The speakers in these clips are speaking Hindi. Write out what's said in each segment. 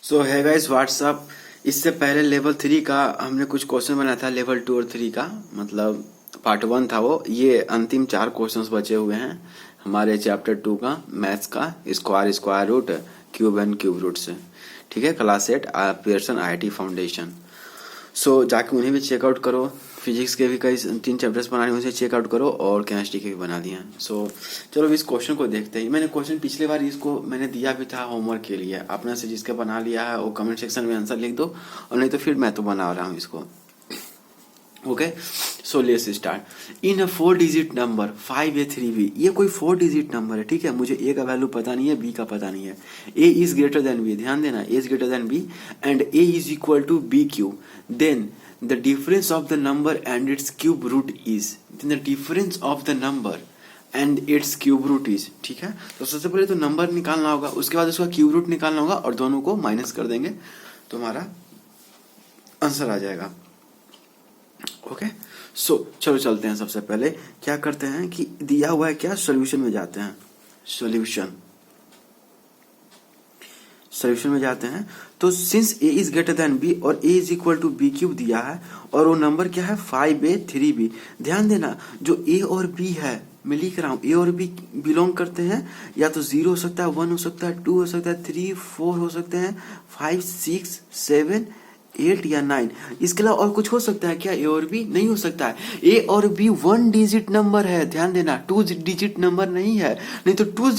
सो है गाइस व्हाट्सअप। इससे पहले लेवल 3 का हमने कुछ क्वेश्चन बनाया था। लेवल 2 और 3 का मतलब पार्ट 1 था वो। ये अंतिम 4 क्वेश्चंस बचे हुए हैं हमारे चैप्टर 2 का मैथ्स का, square square root cube and cube root से। ठीक है, class 8 Pearson IIT foundation. So जाके उन्हें भी चेकआउट करो। फिजिक्स के भी कई 3 चैप्टर्स बनाने उसे चेकआउट करो और केमिस्ट्री के भी बना दिए हैं। सो चलो इस क्वेश्चन को देखते हैं। मैंने क्वेश्चन पिछले बार इसको मैंने दिया भी था होमवर्क के लिए। आपने से जिसका बना लिया है वो कमेंट सेक्शन में आंसर लिख दो, और नहीं तो फिर मैं तो बना रहा हूँ इसको। Okay, so let's start. In a 4 digit number 5a3b, ये कोई 4 डिजिट नंबर है। ठीक है, मुझे ए का वैल्यू पता नहीं है, बी का पता नहीं है। A is greater than B, ध्यान देना, A is greater than B and A is equal to B cube, then the difference of the number and its cube root is, the difference of the number and its cube root is. ठीक है, तो सबसे पहले तो नंबर निकालना होगा, उसके बाद उसका क्यूब रूट निकालना होगा और दोनों को माइनस कर देंगे तो हमारा आंसर आ जाएगा। ओके, सो चलो चलते हैं। सबसे पहले क्या करते हैं कि दिया हुआ है क्या, सॉल्यूशन में जाते हैं। सॉल्यूशन में जाते हैं तो since A is greater than B और A is equal to B cube दिया है और वो नंबर क्या है 5a3b। ध्यान देना, जो ए और बी है मैं लिख रहा हूँ, ए और बी बिलोंग करते हैं या तो 0 हो सकता है, 1 हो सकता है, 2 हो सकता है, 3 4 हो सकते हैं, 5 6 7 8 या 9। इसके अलावा और कुछ हो सकता है क्या? ए और बी नहीं हो सकता है। ए और बी 1 डिजिट नंबर है, ध्यान देना, 2 डिजिट नंबर नहीं है। नहीं तो 2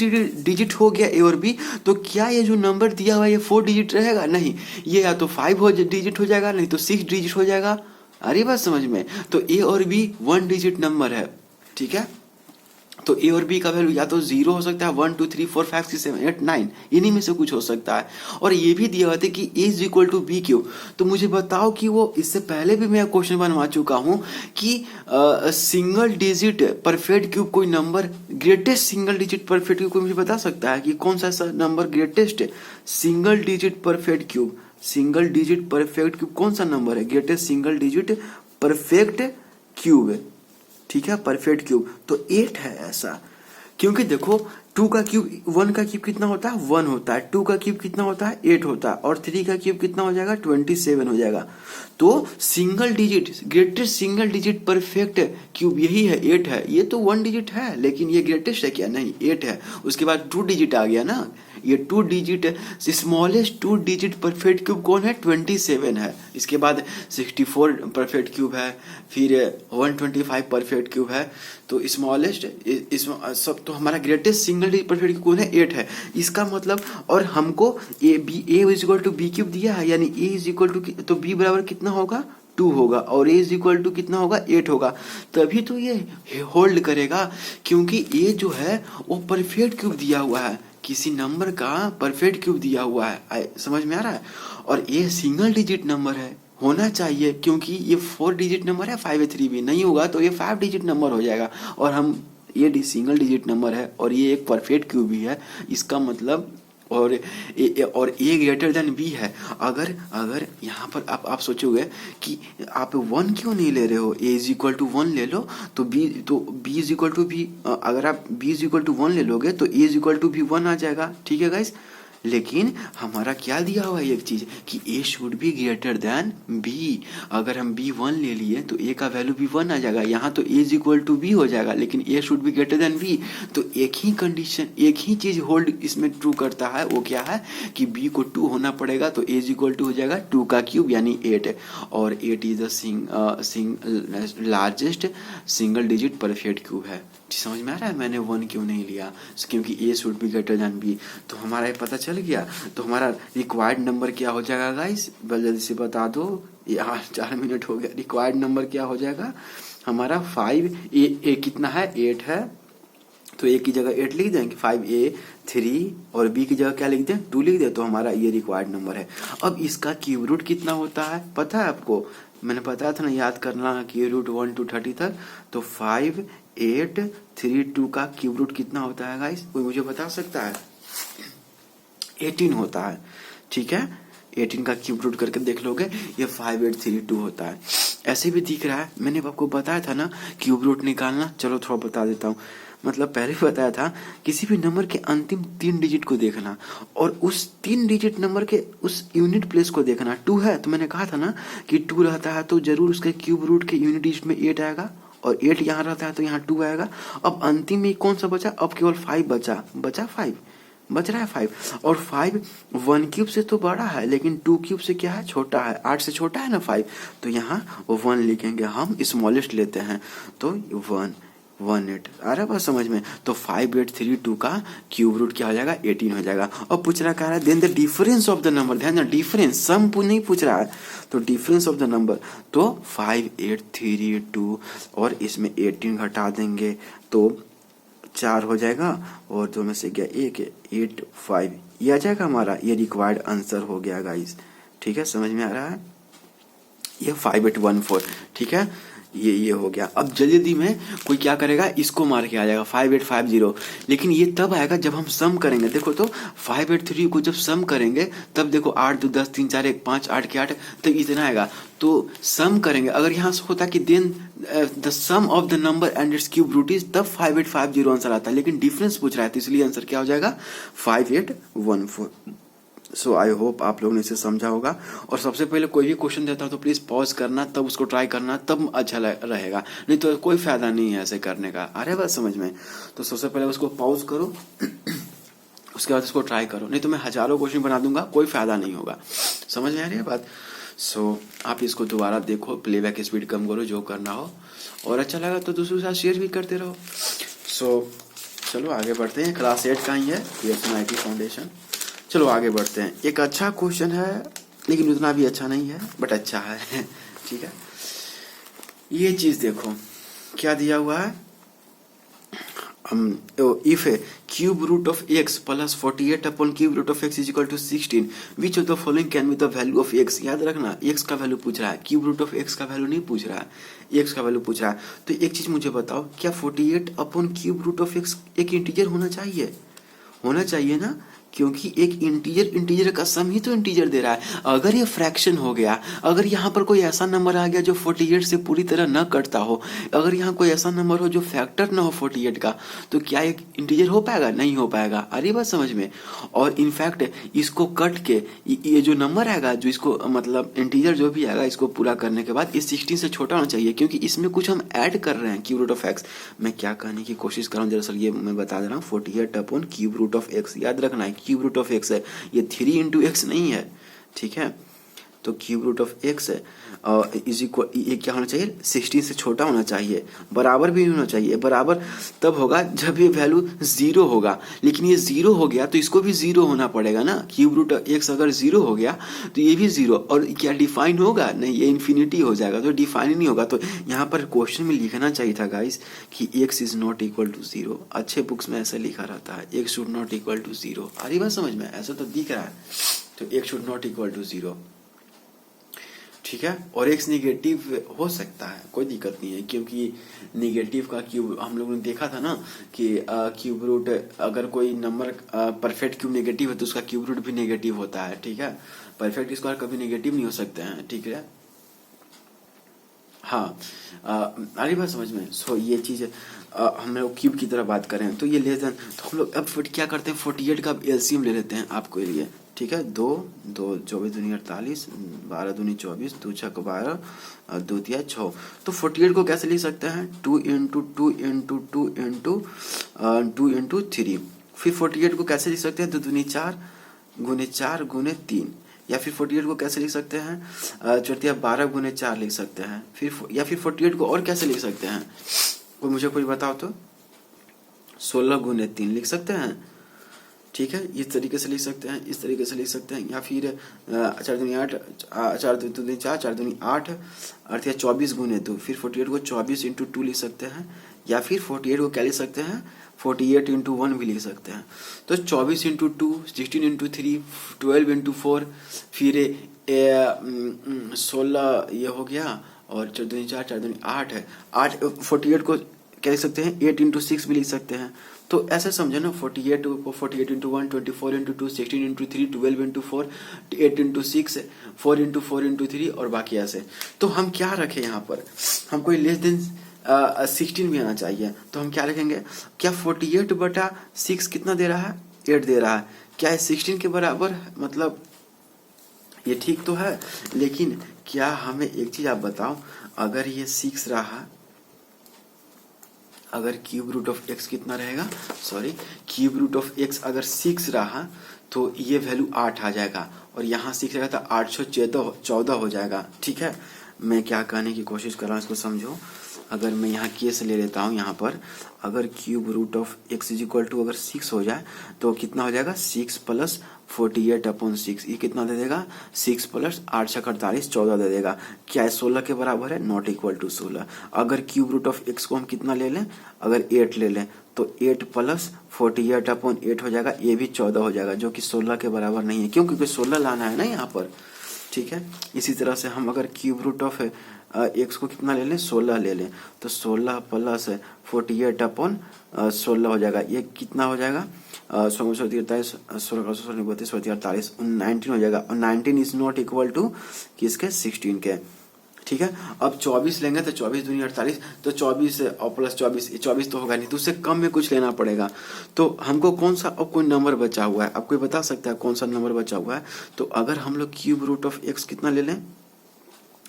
डिजिट हो गया ए और बी, तो क्या ये जो नंबर दिया हुआ है ये 4 डिजिट रहेगा? नहीं, ये या तो 5 डिजिट हो जाएगा, नहीं तो 6 डिजिट हो जाएगा। अरे बात समझ में? तो ए और बी 1 डिजिट नंबर है। ठीक है, तो ए और बी का वैल्यू या तो 0 हो सकता है, 1 2 3 4 5 6 7 8 9, इन्हीं में से कुछ हो सकता है। और ये भी दिया हुआ था कि A is equal to B cube. तो मुझे बताओ कि वो इससे पहले भी मैं क्वेश्चन बनवा चुका हूं कि सिंगल डिजिट परफेक्ट क्यूब कोई number, greatest single digit perfect cube कोई मुझे बता सकता है कि कौन सा ऐसा number greatest single digit perfect cube, single digit perfect cube कौन सा नंबर है? Greatest single digit perfect cube. ठीक है, परफेक्ट क्यूब तो 8 है ऐसा। क्योंकि देखो 2 का क्यूब, 1 का क्यूब कितना होता है? 1 होता है। 2 का क्यूब कितना होता है? 8 होता है। और 3 का क्यूब कितना हो जाएगा? 27 हो जाएगा। तो single digit, greatest single digit perfect cube यही है, 8 है। ये तो 1 डिजिट है लेकिन ये ग्रेटेस्ट है क्या? नहीं, 8 है। उसके बाद 2 डिजिट आ गया ना, ये 2 digit, smallest 2 digit perfect cube कौन है? 27 है। इसके बाद 64 परफेक्ट क्यूब है, फिर 125 परफेक्ट क्यूब है। तो स्मॉलेस्ट सब तो हमारा greatest single digit perfect cube कौन है? 8 है। इसका मतलब, और हमको A is equal to B cube दिया है, यानी ए इज इक्वल टू, तो बी बराबर कितना होगा? 2 होगा और ए इज इक्वल टू कितना होगा? 8 होगा। तभी तो ये होल्ड करेगा, क्योंकि ए जो है वो परफेक्ट क्यूब दिया हुआ है, किसी नंबर का परफेक्ट क्यूब दिया हुआ है। समझ में आ रहा है? और ये सिंगल डिजिट नंबर है, होना चाहिए, क्योंकि ये 4 डिजिट नंबर है। 5a3b नहीं होगा तो ये 5 डिजिट नंबर हो जाएगा। और हम ये सिंगल डिजिट नंबर है और ये एक परफेक्ट क्यूब भी है। इसका मतलब, और ए ग्रेटर देन बी है। अगर यहाँ पर आप सोचोगे कि आप 1 क्यों नहीं ले रहे हो, ए इज इक्वल टू 1 ले लो, तो बी इज इक्वल टू भी, अगर आप बी इज इक्वल टू 1 ले लोगे तो ए इज इक्वल टू भी 1 आ जाएगा। ठीक है गाइस, लेकिन हमारा क्या दिया हुआ है एक चीज कि A should be greater than B. अगर हम बी 1 ले लिए तो ए का वैल्यू भी 1 आ जाएगा। यहाँ तो A is equal to B हो जाएगा, लेकिन A should be greater than B. तो एक ही कंडीशन, एक ही चीज होल्ड इसमें ट्रू करता है, वो क्या है कि बी को 2 होना पड़ेगा। तो ए इज इक्वल टू हो जाएगा 2 का क्यूब यानी 8, और 8 is the largest single digit perfect cube है। समझ में आ रहा है मैंने 1 क्यों नहीं लिया? क्योंकि A should be greater than B. तो हमारा ये पता चल गया। तो हमारा रिक्वायर्ड नंबर क्या हो जाएगा गाइस? जल्दी से बता दो, यार 4 मिनट हो गया। रिक्वायर्ड नंबर क्या हो जाएगा हमारा? 5 ए कितना है? 8 है। तो ए की जगह 8 लिख दें, 5a3, और बी की जगह क्या लिख दें? 2 लिख दें। तो हमारा ये रिक्वायर्ड नंबर है। अब इसका क्यूब रूट कितना होता है पता है आपको? मैंने बताया था ना, याद करना, क्यूब रूट 1 to 30 तक। तो 5 8 3 2 का क्यूब रूट कितना होता है गाइस? कोई मुझे बता सकता है? 18 होता है। ठीक है, 18 का क्यूब रूट करके देख लोगे, ये 5832 होता है। ऐसे भी दिख रहा है, मैंने आपको बताया था ना क्यूब रूट निकालना। चलो थोड़ा बता देता हूँ। मतलब पहले भी बताया था, किसी भी नंबर के अंतिम 3 डिजिट को देखना और उस 3 डिजिट नंबर के उस यूनिट प्लेस को देखना। 2 है तो मैंने कहा था ना कि 2 रहता है तो जरूर उसके क्यूब रूट के यूनिट डिजिट में 8 आएगा और 8 यहाँ रहता है तो यहाँ 2 आएगा। अब अंतिम में कौन सा बचा, अब केवल 5 बचा 5 बच रहा है 5, और 5 1 क्यूब से तो बड़ा है लेकिन 2 क्यूब से क्या है, छोटा है, 8 से छोटा है ना 5, तो यहाँ 1 लिखेंगे, हम स्मॉलेस्ट लेते हैं तो 118 आ रहा है बात समझ में। तो 5832 का क्यूब रूट क्या हो जाएगा, 18 हो जाएगा। और पूछ रहा कह रहा है then the difference of the number, ध्यान देना डिफरेंस, सम नहीं पूछ रहा है, तो डिफरेंस ऑफ द नंबर तो 5832 और इसमें 18 घटा देंगे तो 4 हो जाएगा और 2 में से गया 1, 85 ये आ जाएगा हमारा, ये रिक्वायर्ड आंसर हो गया गाइस। ठीक है, समझ में आ रहा है, ये 5814। ठीक है, ये हो गया। अब जल्दी में कोई क्या करेगा, इसको मार के आ जाएगा 5850, लेकिन ये तब आएगा जब हम सम करेंगे। देखो तो 583 को जब सम करेंगे तब देखो 8 2 10 3 4 1 5 8 के 8 तब इतना आएगा। तो सम करेंगे, अगर यहाँ से होता कि then the sum of the number and its cube root is, तब 5850 आंसर आता है, लेकिन डिफरेंस पूछ रहा है तो इसलिए आंसर क्या हो जाएगा 5814। सो आई होप आप लोगों ने इसे समझा होगा। और सबसे पहले कोई भी क्वेश्चन देता हो तो प्लीज पॉज करना, तब उसको ट्राई करना, तब अच्छा रहेगा, नहीं तो कोई फायदा नहीं है ऐसे करने का। आ रहा है बात समझ में, तो सबसे पहले उसको पॉज करो उसके बाद उसको ट्राई करो, नहीं तो मैं हजारों क्वेश्चन बना दूंगा, कोई फायदा नहीं होगा। समझ में आ रही है बात। सो आप इसको दोबारा देखो, प्लेबैक स्पीड कम करो, जो करना हो, और अच्छा लगा तो दूसरों के साथ शेयर भी करते रहो। सो चलो आगे बढ़ते हैं, क्लास 8 का ही है PSMIT फाउंडेशन। चलो आगे बढ़ते हैं। एक अच्छा क्वेश्चन है लेकिन उतना भी अच्छा नहीं है, बट अच्छा है। ठीक है, ये चीज देखो क्या दिया हुआ है, if cube root of x plus 48 upon cube root of x is equal to 16, which of the following can be the value of x। याद रखना x का वैल्यू पूछ रहा है, क्यूब रूट ऑफ x का वैल्यू नहीं पूछ रहा है, x का वैल्यू पूछ रहा है। तो एक चीज मुझे बताओ, क्या 48 upon cube root of x एक इंटीजर होना चाहिए ना, क्योंकि एक इंटीजर का सम ही तो इंटीजर दे रहा है। अगर ये फ्रैक्शन हो गया, अगर यहाँ पर कोई ऐसा नंबर आ गया जो 48 से पूरी तरह न कटता हो, अगर यहाँ कोई ऐसा नंबर हो जो फैक्टर ना हो 48 का, तो क्या एक इंटीजर हो पाएगा, नहीं हो पाएगा। अरे बात समझ में। और इनफैक्ट इसको कट के ये जो नंबर आएगा, जो इसको मतलब इंटीजर जो भी आएगा, इसको पूरा करने के बाद ये 16 से छोटा होना चाहिए, क्योंकि इसमें कुछ हम ऐड कर रहे हैं क्यूब रूट ऑफ एक्स। मैं क्या कहने की कोशिश कर रहा हूँ दरअसल ये मैं बता दे रहा हूँ, 48 upon cube root of X, याद रखना है क्यूब रूट ऑफ एक्स है, ये 3 इंटू एक्स नहीं है। ठीक है, तो क्यूब रूट ऑफ एक्स है इज इक्वल, ये क्या होना चाहिए, 16 से छोटा होना चाहिए, बराबर भी होना चाहिए। बराबर तब होगा जब ये वैल्यू 0 होगा, लेकिन ये 0 हो गया तो इसको भी 0 होना पड़ेगा ना। क्यूब रूट एक्स अगर 0 हो गया तो ये भी 0, और क्या डिफाइन होगा, नहीं, ये इन्फिनिटी हो जाएगा, तो डिफाइन ही नहीं होगा। तो यहाँ पर क्वेश्चन में लिखना चाहिए था गाइस कि x is not equal to 0। अच्छे बुक्स में ऐसा लिखा रहता है, x should not equal to 0। आ रही बात समझ में, ऐसा तो दिख रहा है, तो x should not equal to 0। ठीक है, और x निगेटिव हो सकता है, कोई दिक्कत नहीं है, क्योंकि निगेटिव का क्यूब हम लोगों ने देखा था ना कि क्यूब रूट, अगर कोई नंबर परफेक्ट क्यूब नेगेटिव है तो उसका क्यूब रूट भी नेगेटिव होता है। ठीक है, परफेक्ट स्क्वायर कभी नेगेटिव नहीं हो सकते हैं। ठीक है, हाँ, अरे बात समझ में। सो ये चीज हम लोग क्यूब की तरह बात करें तो ये लेस देन, तो हम लोग अब क्या करते हैं 48 का एलसीएम ले लेते हैं आपके लिए। ठीक है, 2 2 24 दूनी 48, 12 दूनी 24, 2 छक 12, 2 तिया 6। तो 48 को कैसे लिख सकते हैं, 2 इंटू 2 इंटू 2 इंटू 2 इंटू 3। फिर 48 को कैसे लिख सकते हैं, 2 दूनी 4 गुने 4 गुने 3। या फिर 48 को कैसे लिख सकते हैं, 12 गुने 4 लिख सकते हैं। फिर या फिर 48 को और कैसे लिख सकते हैं, मुझे कोई बताओ तो, 16 गुने 3 लिख सकते हैं। ठीक है, इस तरीके से लिख सकते हैं, इस तरीके से लिख सकते हैं। या फिर 4 दूनी 8, 4 दूनी 4, 4 दूनी 8, अर्थात 24 गुने 2। फिर 48 को 24 इंटू 2 लिख सकते हैं, या फिर 48 को क्या लिख सकते हैं, 48 इंटू 1 भी लिख सकते हैं। तो 24 इंटू 2, 16 इंटू 3, 12 इंटू 4, फिर 16 ये हो गया, और 4 दूनी 4, 4 दूनी 8 है। 48 को क्या लिख सकते हैं, 8 इंटू 6 भी लिख सकते हैं। तो ऐसे समझो ना, 48 को 48 into 1, 24 into 2, 16 into 3, 12 into 4, 8 into 6, 4 into 4 into 3, और बाकी ऐसे। तो हम क्या रखें यहाँ पर, हम कोई लेस देन 16 भी आना चाहिए। तो हम क्या लिखेंगे, क्या 48/6 कितना दे रहा है, 8 दे रहा है, क्या है 16 के बराबर, मतलब ये ठीक तो है। लेकिन क्या हमें एक चीज आप बताओ, अगर ये 6 रहा, अगर क्यूब रूट ऑफ एक्स कितना रहेगा, sorry cube root of X अगर 6 रहा तो ये वैल्यू 8 आ जाएगा, और यहाँ 6 रहेगा तो 8 से 14 हो जाएगा। ठीक है, मैं क्या कहने की कोशिश कर रहा हूँ इसको समझो। अगर मैं यहाँ केस ले लेता हूँ, यहाँ पर अगर cube root of X is equal to अगर 6 हो जाए तो कितना हो जाएगा, 6 + 48/6, ये कितना दे देगा, 6 + 8 × 48 14 दे देगा। क्या है 16 के बराबर है, नॉट इक्वल टू 16। अगर क्यूब रूट ऑफ एक्स को हम कितना ले लें, अगर 8 ले लें तो 8 + 48/8 हो जाएगा, ये भी 14 हो जाएगा, जो कि 16 के बराबर नहीं है, क्यों, क्योंकि 16 लाना है ना यहाँ पर। ठीक है, इसी तरह से हम अगर क्यूब रूट ऑफ एक्स को कितना ले लें, 16 ले लें, तो 16 + 48/16 हो जाएगा, ये कितना हो जाएगा, 16 48 19 हो जाएगा, और 19 इज नॉट इक्वल टू किसके, 16 के। ठीक है, अब 24 लेंगे तो 24 दूनी 48, तो 24 और प्लस 24 तो होगा नहीं, तो उससे कम में कुछ लेना पड़ेगा। तो हमको कौन सा अब कोई नंबर बचा हुआ है, अब कोई बता सकता है कौन सा नंबर बचा हुआ है। तो अगर हम लोग क्यूब रूट ऑफ एक्स कितना ले लें,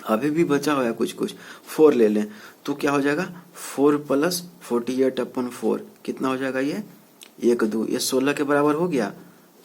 अभी भी बचा हुआ है कुछ 4 ले लें, तो क्या हो जाएगा, 4 + 48/4 कितना हो जाएगा, ये 1 2, ये 16 के बराबर हो गया।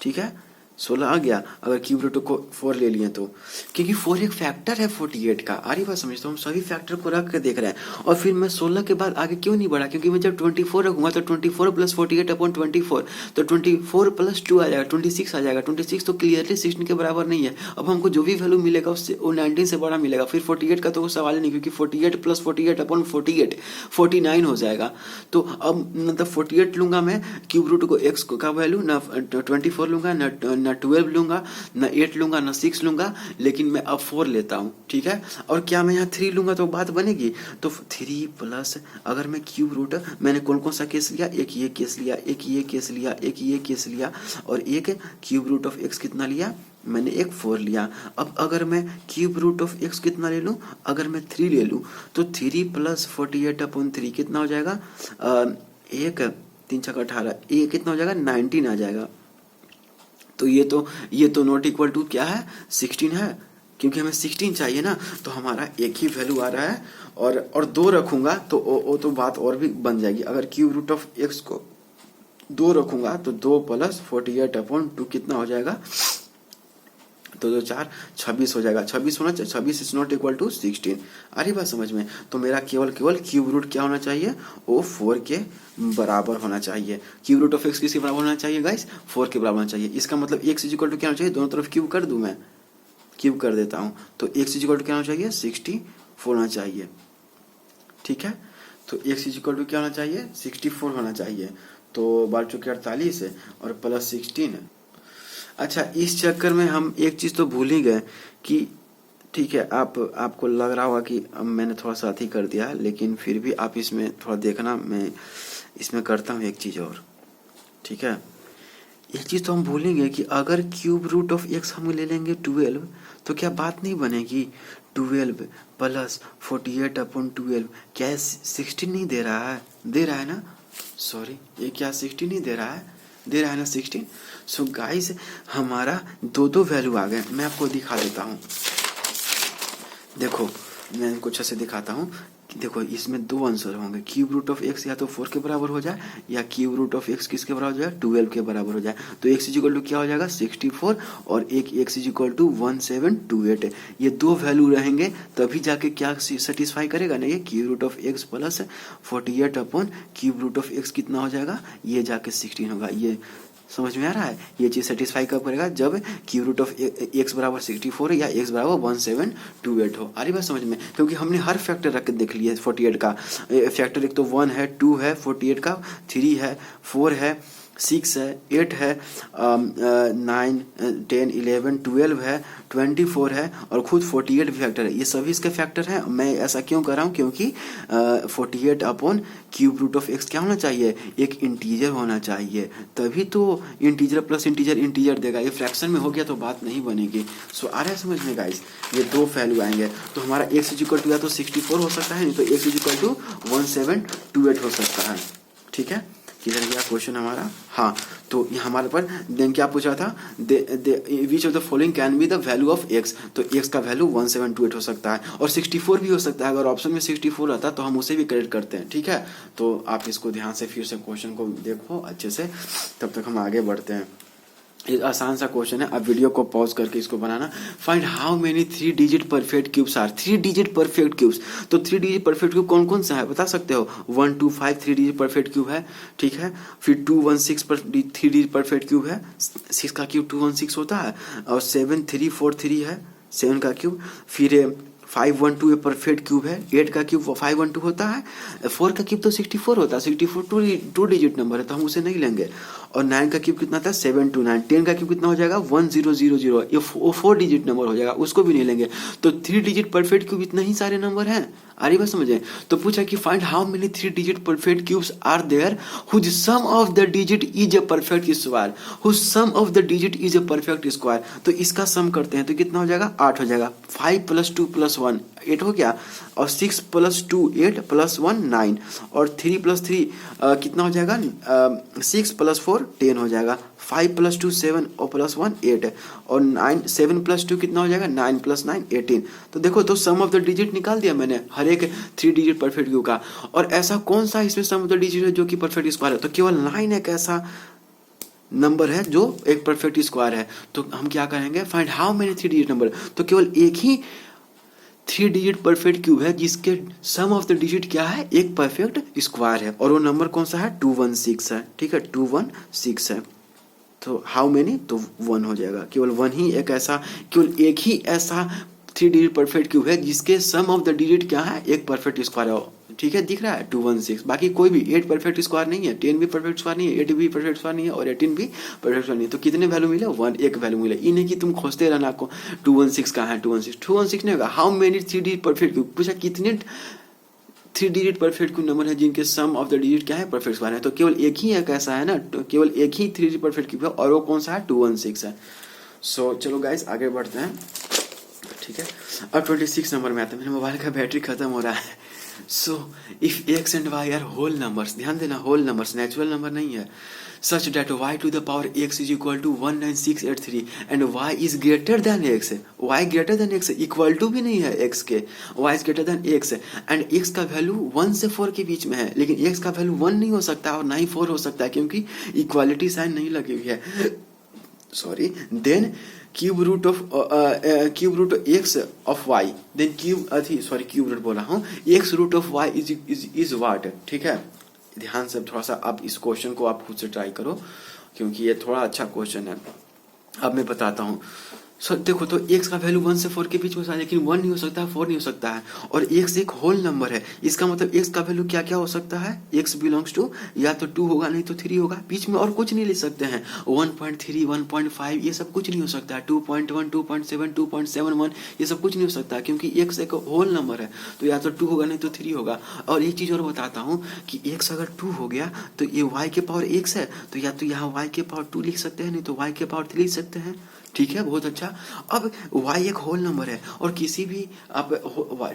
ठीक है, 16 आ गया अगर क्यूब रूट को 4 ले लिए तो, क्योंकि 4 एक फैक्टर है 48 का। आ रही बात समझ, तो हम सभी फैक्टर को रख के देख रहे हैं। और फिर मैं 16 के बाद आगे क्यों नहीं बढ़ा, क्योंकि मैं जब 24 रखूंगा तो 24 + 48/24, तो 24 + 2 आ जाएगा, 26 आ जाएगा। 26 तो क्लियरली 16 के बराबर नहीं है। अब हमको जो भी वैल्यू मिलेगा उससे वो 19 से बड़ा मिलेगा। फिर 48 का तो वो सवाल ही नहीं, क्योंकि 48 + 48/48 49 हो जाएगा। तो अब मतलब 48 लूंगा मैं क्यूब रूट को एक्स का वैल्यू, ना 24 लूंगा, ना 12 लूंगा, ना 8 लूंगा, ना 6 लूंगा, लेकिन मैं अब 4 लेता हूं। ठीक है, और क्या मैं यहाँ 3 लूंगा तो बात बनेगी। तो 3 + अगर मैं क्यूब रूट, मैंने कौन कौन सा केस लिया, एक ये केस लिया, एक ये केस लिया, एक ये केस लिया, और एक क्यूब रूट ऑफ एक्स कितना लिया, मैंने एक 4 लिया। अब अगर मैं क्यूब रूट ऑफ एक्स कितना ले लूं, अगर मैं 3 ले लूं तो 3 + 48/3 कितना हो जाएगा, 1 3 × 18, ये कितना हो जाएगा, 19 आ जाएगा। तो ये तो नॉट इक्वल टू क्या है, 16 है, क्योंकि हमें 16 चाहिए ना। तो हमारा एक ही वैल्यू आ रहा है, और 2 रखूंगा तो वो तो बात और भी बन जाएगी। अगर क्यूब रूट ऑफ एक्स को 2 रखूंगा तो 2 + 48/2 कितना हो जाएगा, तो 2 4 26 हो जाएगा। 26 होना चाहिए, 26 इज नॉट इक्वल टू 16। आ रही बात समझ में। तो मेरा केवल क्यूब रूट क्या होना चाहिए, वो 4 के बराबर होना चाहिए। क्यूब रूट ऑफ एक्स किसके बराबर होना चाहिए गाइस, 4 के बराबर होना चाहिए। इसका मतलब एक्स इज इक्वल टू क्या होना चाहिए, दोनों तरफ क्यूब कर दूं, मैं क्यूब कर देता हूं, तो एक्स इज इक्वल टू क्या होना चाहिए, 64 होना चाहिए। ठीक है, तो एक्स इज इक्वल टू क्या होना चाहिए, 64 होना चाहिए। तो 12×4 = 48 और प्लस 16। अच्छा, इस चक्कर में हम एक चीज तो भूल ही गए कि, ठीक है, आपको लग रहा होगा कि मैंने थोड़ा सा अति कर दिया, लेकिन फिर भी आप इसमें थोड़ा देखना, मैं इसमें करता हूँ एक चीज और। ठीक है, एक चीज तो हम भूलेंगे कि अगर क्यूब रूट ऑफ एक्स हम ले लेंगे 12, तो क्या बात नहीं बनेगी, 12 + 48/12 क्या 16 नहीं दे रहा है, दे रहा है ना, सॉरी ये क्या 16 नहीं दे रहा है, दे रहा है ना 16। सो गाइस हमारा दो वैल्यू आ गए। मैं आपको दिखा देता हूँ, देखो मैं कुछ ऐसे दिखाता हूँ। देखो इसमें 2 आंसर होंगे, क्यूब रूट ऑफ एक्स या तो 4 के बराबर हो जाए, या क्यूब रूट ऑफ एक्स किसके बराबर हो जाए, 12 के बराबर हो जाए। तो एक्स इज इक्वल टू क्या हो जाएगा, 64, और एक एक्स इज इक्वल टू 1728। ये 2 वैल्यू रहेंगे तभी जाके क्या सेटिस्फाई करेगा ना, ये क्यूब रूट ऑफ एक्स + 48/क्यूब रूट ऑफ एक्स कितना हो जाएगा, ये जाके 16 होगा। ये समझ में आ रहा है, ये चीज सेटिस्फाई कब करेगा, जब क्यूब रूट ऑफ एक्स बराबर 64 या एक्स बराबर 1728 हो। आ रही बात समझ में, क्योंकि हमने हर फैक्टर रख के देख लिया 48 का फैक्टर। एक तो 1 है, 2 है 48 का, 3 है, 4 है, 6 है, 8 है, 9, 10, 11, 12 है, 24 है और खुद 48 भी फैक्टर है। ये सभी इसके फैक्टर हैं। मैं ऐसा क्यों कर रहा हूँ? क्योंकि 48 upon cube root of X क्या होना चाहिए? एक इंटीजर होना चाहिए, तभी तो इंटीजर प्लस इंटीजर इंटीजर देगा। ये फ्रैक्शन में हो गया तो बात नहीं बनेगी। सो आ रहा है समझ में गाइस? ये दो वैल्यू आएंगे तो हमारा x इज इक्वल टू या तो 64 हो सकता है, नहीं तो x इज इक्वल टू 1728 हो सकता है। ठीक है, किधर गया क्वेश्चन हमारा? हाँ, तो ये हमारे पर देन क्या पूछा था? विच of the following can be the value of x. तो एक्स का वैल्यू 1728 हो सकता है और 64 भी हो सकता है। अगर ऑप्शन में 64 रहता तो हम उसे भी करेक्ट करते हैं। ठीक है, तो आप इसको ध्यान से फिर से क्वेश्चन को देखो अच्छे से, तब तक हम आगे बढ़ते हैं। ये आसान सा क्वेश्चन है, आप वीडियो को पॉज करके इसको बनाना। Find how many 3 digit perfect cubes are. 3 digit perfect cubes, तो 3 डिजिट परफेक्ट क्यूब कौन कौन सा है बता सकते हो? 1, 2, 5 3 डिजिट परफेक्ट क्यूब है। ठीक है, फिर 2, 1, 6 3 डिजिट परफेक्ट क्यूब है। 6 का क्यूब 2, 1, 6 होता है। और 7, 3, 4, 3 है 7 का क्यूब। फिर 5, 1, 2 परफेक्ट क्यूब है। 8 का क्यूब 5, 1, 2 होता है। 4 का क्यूब तो 64 होता है। 64 टू डिजिट नंबर है तो हम उसे नहीं लेंगे। और 9 का क्यूब कितना था? 7, 2, 9। 10 का क्यूब कितना हो जाएगा? 1000। ये 4 डिजिट नंबर हो जाएगा, उसको भी नहीं लेंगे। तो 3 डिजिट परफेक्ट क्यूब इतने ही सारे नंबर हैं। आ रही बात समझे? तो पूछा कि find how many 3 digit perfect cubes are there whose sum of the digit is a perfect square. Whose sum of the digit is a perfect square. तो इसका सम करते हैं तो कितना हो जाएगा? 8 हो जाएगा। 5 + 2 + 1 8 हो गया। और 6 + 2 8 + 1 9 और 3 + 3 कितना हो जाएगा? 6 + 4 10 हो जाएगा। 5 + 2 7 और +1 8 और 9 7 + 2 कितना हो जाएगा? 9 + 9 18। तो देखो, तो सम ऑफ द डिजिट निकाल दिया मैंने हर एक 3 डिजिट परफेक्ट क्यूब का। और ऐसा कौन सा इसमें सम ऑफ द डिजिट है जो कि परफेक्ट स्क्वायर है? तो केवल 9 एक ऐसा नंबर है जो एक परफेक्ट स्क्वायर है। तो हम क्या करेंगे? Find how many 3 digit number. तो केवल एक ही 3 डिजिट परफेक्ट क्यूब है जिसके सम ऑफ द डिजिट क्या है? एक परफेक्ट स्क्वायर है। और वो नंबर कौन सा है? 216 है। ठीक है, 216 है। तो हाउ मेनी? तो 1 हो जाएगा। केवल 1 ही एक ऐसा, केवल एक ही ऐसा 3 डिजिट परफेक्ट क्यूब है जिसके सम ऑफ द डिजिट क्या है? एक परफेक्ट स्क्वायर है। ठीक है, दिख रहा है 216। बाकी कोई भी 8 परफेक्ट स्क्वायर नहीं है, 10 भी परफेक्ट स्क्वायर नहीं है, 8 भी परफेक्ट स्क्वायर नहीं है और 18 भी परफेक्ट स्क्वायर नहीं है। तो कितने वैल्यू मिले? 1 एक वैल्यू मिले। इन्हें कि तुम खोजते रहना आपको 216 कहाँ है? 216 नहीं होगा। How many 3 digit perfect cube पूछा, कितने 3 डिजिट परफेक्ट क्यूब नंबर है जिनके सम ऑफ द डिजिट क्या है? परफेक्ट स्क्वायर है। तो केवल एक ही एक ऐसा है ना, तो केवल एक ही 3 डिजिट परफेक्ट क्यूब है और वो कौन सा है? 216 है। सो चलो गाइस आगे बढ़ते हैं। ठीक है, अब 26 नंबर में आता है। मेरे मोबाइल का बैटरी खत्म हो रहा है। So if X and Y are whole numbers, ध्यान देना होल नंबर्स, नेचुरल नंबर नहीं है, such that y to the power x is equal to 19683 and y is greater than x, y greater than x, equal to भी नहीं है x के, y is greater than x and x का वैल्यू 1 से 4 के बीच में है। लेकिन x का वैल्यू 1 नहीं हो सकता और ना ही 4 हो सकता है क्योंकि इक्वालिटी साइन नहीं लगी हुई है। Sorry, then cube root of X of Y, then cube root बोला हूँ, X root of Y is what. ठीक है, ध्यान से थोड़ा सा आप इस क्वेश्चन को आप खुद से ट्राई करो क्योंकि ये थोड़ा अच्छा क्वेश्चन है। अब मैं बताता हूँ। देखो, तो x का वैल्यू 1 से 4 के बीच में होता है, लेकिन 1 नहीं हो सकता, 4 नहीं हो सकता है और x एक होल नंबर है। इसका मतलब x का वैल्यू क्या क्या हो सकता है? x बिलोंग्स टू या तो 2 होगा नहीं तो 3 होगा, बीच में और कुछ नहीं ले सकते हैं। 1.3 1.5 ये सब कुछ नहीं हो सकता है। 2.1 2.7 2.71 ये सब कुछ नहीं हो सकता क्योंकि x एक होल नंबर है। तो या तो 2 होगा नहीं तो 3 होगा। और एक चीज और बताता हूँ कि x अगर 2 हो गया तो ये y के पावर x है, तो या तो यहाँ y के पावर 2 लिख सकते हैं, नहीं तो y के पावर 3 लिख सकते हैं। ठीक है, बहुत अच्छा। अब y एक होल नंबर है और किसी भी आप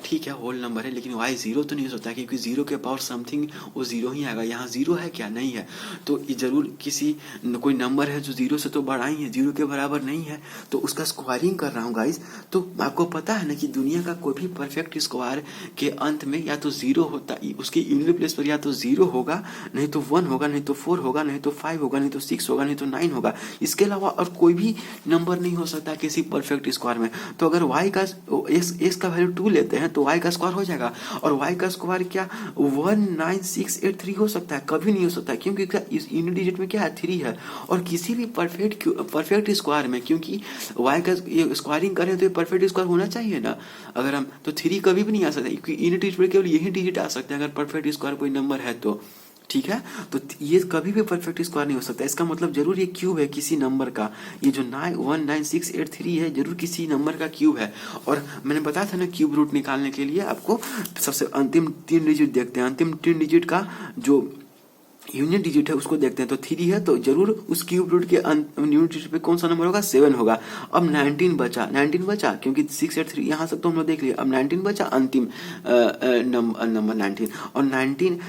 ठीक है होल नंबर है, लेकिन y 0 तो नहीं हो सकता क्योंकि 0 के पावर समथिंग वो 0 ही आएगा। यहाँ 0 है क्या? नहीं है। तो जरूर किसी कोई नंबर है जो 0 से तो बड़ा ही है, 0 के बराबर नहीं है, तो उसका स्क्वायरिंग कर रहा हूँ गाइस। तो आपको पता है ना कि दुनिया का कोई भी परफेक्ट स्क्वायर के अंत में या तो 0 होता, उसके यूनिट प्लेस पर या तो 0 होगा, नहीं तो 1 होगा, नहीं तो 4 होगा, नहीं तो 5 होगा, नहीं तो 6 होगा, नहीं तो 9 होगा। इसके अलावा और कोई भी नंबर नहीं हो सकता किसी परफेक्ट स्क्वायर में। तो अगर y का x का वैल्यू 2 लेते हैं तो y का स्क्वायर हो जाएगा और y का स्क्वायर क्या 19683 हो सकता है? कभी नहीं हो सकता क्योंकि इस यूनिट डिजिट में क्या है? 3 है। और किसी भी परफेक्ट स्क्वायर में क्योंकि y का स्क्वायरिंग करें तो ये परफेक्ट स्क्वायर होना चाहिए ना। अगर हम तो 3 कभी भी नहीं आ सकता क्योंकि यूनिट डिजिट में केवल यही डिजिट आ सकता है अगर परफेक्ट स्क्वायर कोई नंबर है तो। ठीक है। तो ये कभी भी परफेक्ट स्क्वायर नहीं हो सकता। इसका मतलब जरूर ये क्यूब है किसी नंबर का। ये जो 919683 है जरूर किसी नंबर का क्यूब है। और मैंने बताया था ना क्यूब रूट निकालने के लिए आपको सबसे अंतिम 3 डिजिट देखते हैं। अंतिम 3 डिजिट का जो यूनिट डिजिट है उसको देखते हैं। तो 3 है तो जरूर उस क्यूब रूट के यूनिट डिजिट पे कौन सा नंबर होगा, 7 होगा। अब 19 बचा क्योंकि 683 यहाँ से तो हम लोग देख लिए। अब 19 बचा अंतिम नंबर 19। और 19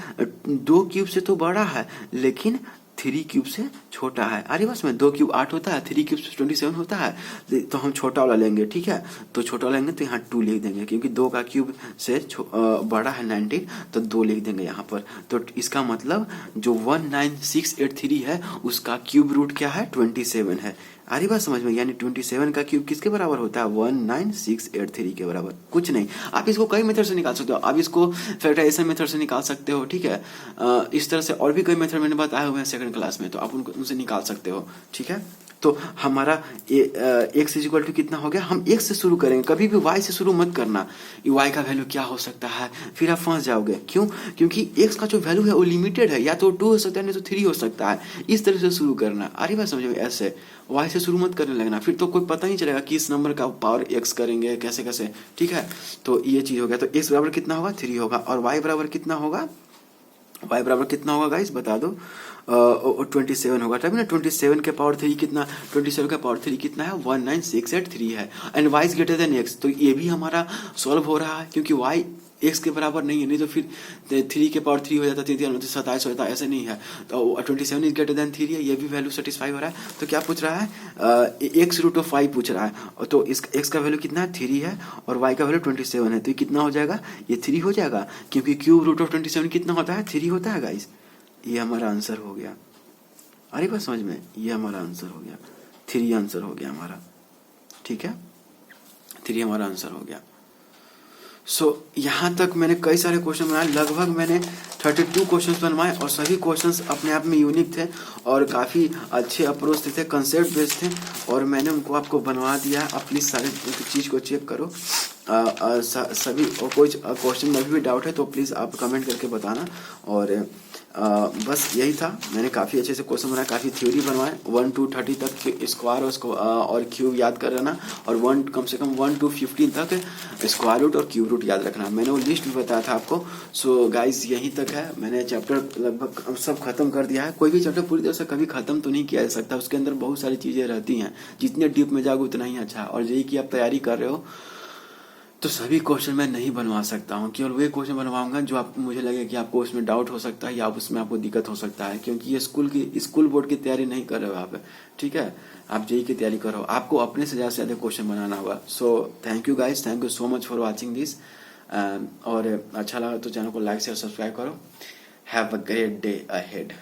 2 क्यूब से तो बड़ा है लेकिन 3 क्यूब से छोटा है। अरे बस में 2 क्यूब 8 होता है, 3 क्यूब से 27 होता है। तो हम छोटा वाला लेंगे, ठीक है। तो छोटा वाला लेंगे तो यहाँ 2 लिख देंगे क्योंकि 2 का क्यूब से बड़ा है 19, तो 2 लिख देंगे यहाँ पर। तो इसका मतलब जो 19683 है उसका क्यूब रूट क्या है, 27 है। आ रही बात समझ में? यानी 27 का क्यूब किसके बराबर होता है, 19683 के बराबर। कुछ नहीं, आप इसको कई मेथड से निकाल सकते हो। आप इसको फैक्टराइजेशन मेथड से निकाल सकते हो, ठीक है। इस तरह से और भी कई मेथड मैंने बताए हुए हैं सेकंड क्लास में, तो आप उनसे निकाल सकते हो, ठीक है। तो हमारा x इज इक्वल टू कितना हो गया, हम x से शुरू करेंगे, कभी भी y से शुरू मत करना। y का वैल्यू क्या हो सकता है, फिर आप फंस जाओगे। क्यों? क्योंकि x का जो वैल्यू है वो लिमिटेड है, या तो 2 हो सकता है नहीं तो 3 हो सकता है। इस तरह से शुरू करना। अरे बात समझो, ऐसे y से शुरू मत करने लगना, फिर तो कोई पता नहीं चलेगा कि इस नंबर का पावर x करेंगे कैसे कैसे, ठीक है। तो ये चीज हो गया। तो x बराबर कितना होगा, 3 होगा। और y बराबर कितना होगा, y बराबर कितना होगा गाइस बता दो, 27 होगा। तभी ना 27 के पावर 3 कितना, 27 का पावर 3 कितना है, 19683 है। And y is greater then x, तो ये भी हमारा सॉल्व हो रहा है क्योंकि y x के बराबर नहीं है। नहीं तो फिर 3 के पावर 3 हो जाता, 3 3 27 हो जाता, ऐसे नहीं है। तो 27 इज ग्रेटर देन 3 है, ये भी वैल्यू सेटिस्फाई हो रहा है। तो क्या पूछ रहा है, x रूट ऑफ 5 पूछ रहा है। तो इस x का वैल्यू कितना है, 3 है, और y का वैल्यू 27 है। तो ये कितना हो जाएगा, ये 3 हो जाएगा क्योंकि क्यूब रूट ऑफ 27 कितना होता है, 3 होता है गाइस। ये हमारा आंसर हो गया। अरे बात समझ में, ये हमारा आंसर हो गया, 3 आंसर हो गया हमारा, ठीक है। 3 हमारा आंसर हो गया। यहाँ तक मैंने कई सारे क्वेश्चन बनाए, लगभग मैंने 32 क्वेश्चन बनवाए और सभी क्वेश्चंस अपने आप में यूनिक थे और काफ़ी अच्छे अप्रोच थे, कंसेप्ट बेस्ड थे, और मैंने उनको आपको बनवा दिया है। आप प्लीज़ सारे चीज़ को चेक करो। सभी कोई क्वेश्चन में भी डाउट है तो प्लीज़ आप कमेंट करके बताना। और बस यही था, मैंने काफ़ी अच्छे से क्वेश्चन बनाए, काफ़ी थ्योरी बनवाए। 1 to 30 तक स्क्वायर और क्यूब याद कर लेना, और कम से कम 1 to 15 तक स्क्वायर रूट और क्यूब रूट याद रखना। मैंने वो लिस्ट भी बताया था आपको। सो गाइस यहीं तक है, मैंने चैप्टर लगभग सब खत्म कर दिया है। कोई भी चैप्टर पूरी तरह से कभी खत्म तो नहीं किया जा सकता, उसके अंदर बहुत सारी चीज़ें रहती हैं। जितने डीप में जाओगे उतना ही अच्छा। और यही कि आप तैयारी कर रहे हो तो सभी क्वेश्चन मैं नहीं बनवा सकता हूँ, केवल वे क्वेश्चन बनवाऊंगा जो आप मुझे लगे कि आपको उसमें डाउट हो सकता है या उसमें आपको दिक्कत हो सकता है, क्योंकि ये स्कूल बोर्ड की तैयारी नहीं कर रहे हो आप, ठीक है। आप जेई की तैयारी करो, आपको अपने से ज़्यादा क्वेश्चन बनाना होगा। So thank you guys, thank you so much for watching this. और अच्छा लगा तो चैनल को लाइक शेयर सब्सक्राइब करो। Have a great day ahead.